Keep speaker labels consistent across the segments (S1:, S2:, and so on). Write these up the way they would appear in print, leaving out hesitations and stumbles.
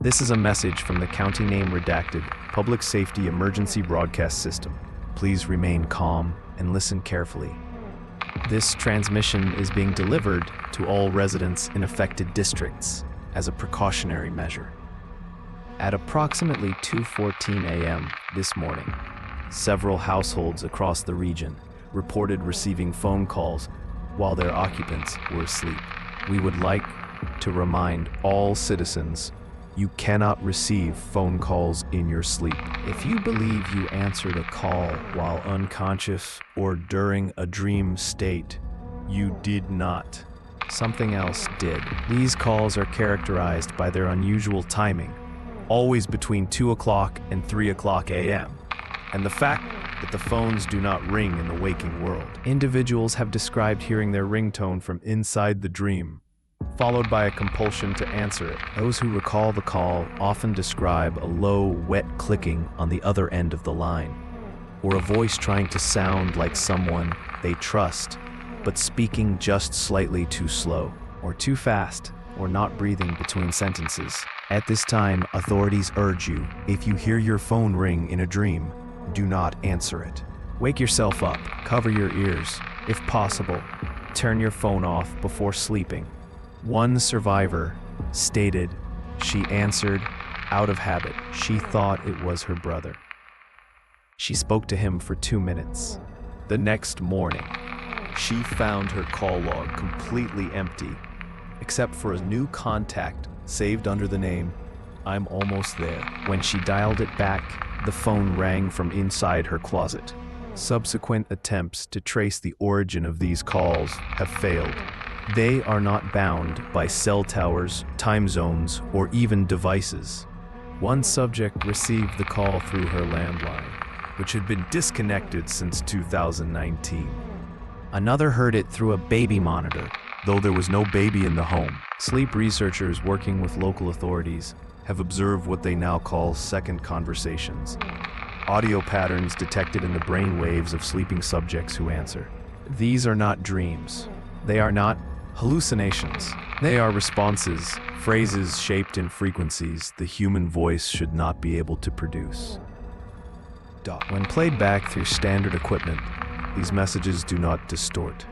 S1: This is a message from the county name redacted Public Safety Emergency Broadcast System. Please remain calm and listen carefully. This transmission is being delivered to all residents in affected districts as a precautionary measure. At approximately 2:14 a.m. this morning, several households across the region reported receiving phone calls while their occupants were asleep. We would like to remind all citizens you cannot receive phone calls in your sleep. If you believe you answered a call while unconscious or during a dream state, you did not. Something else did. These calls are characterized by their unusual timing, always between 2 o'clock and 3 o'clock a.m., and the fact that the phones do not ring in the waking world. Individuals have described hearing their ringtone from inside the dream, followed by a compulsion to answer it. Those who recall the call often describe a low, wet clicking on the other end of the line, or a voice trying to sound like someone they trust, but speaking just slightly too slow, or too fast, or not breathing between sentences. At this time, authorities urge you, if you hear your phone ring in a dream, do not answer it. Wake yourself up, cover your ears. If possible, turn your phone off before sleeping. One survivor stated she answered out of habit. She thought it was her brother. She spoke to him for 2 minutes. The next morning, she found her call log completely empty, except for a new contact saved under the name, "I'm almost there." When she dialed it back, the phone rang from inside her closet. Subsequent attempts to trace the origin of these calls have failed. They are not bound by cell towers, time zones, or even devices. One subject received the call through her landline, which had been disconnected since 2019. Another heard it through a baby monitor, though there was no baby in the home. Sleep researchers working with local authorities have observed what they now call second conversations, audio patterns detected in the brain waves of sleeping subjects who answer. These are not dreams. They are not hallucinations. They are responses, phrases shaped in frequencies the human voice should not be able to produce. When played back through standard equipment, these messages do not distort.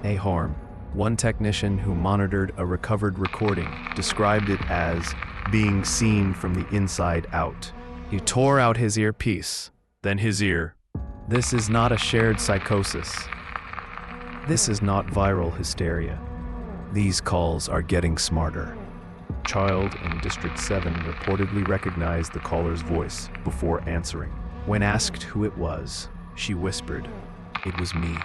S1: They harm. One technician who monitored a recovered recording described it as being seen from the inside out. He tore out his earpiece, then his ear. This is not a shared psychosis. This is not viral hysteria. These calls are getting smarter. Child in District 7 reportedly recognized the caller's voice before answering. When asked who it was, she whispered, "It was me."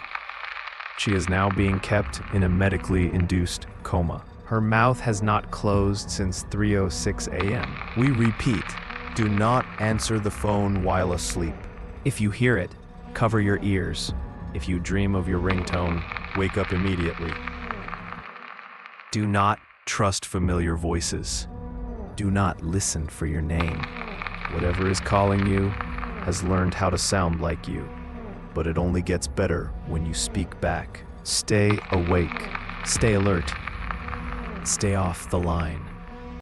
S1: She is now being kept in a medically induced coma. Her mouth has not closed since 3:06 a.m. We repeat, do not answer the phone while asleep. If you hear it, cover your ears. If you dream of your ringtone, wake up immediately. Do not trust familiar voices. Do not listen for your name. Whatever is calling you has learned how to sound like you, but it only gets better when you speak back. Stay awake, stay alert, stay off the line.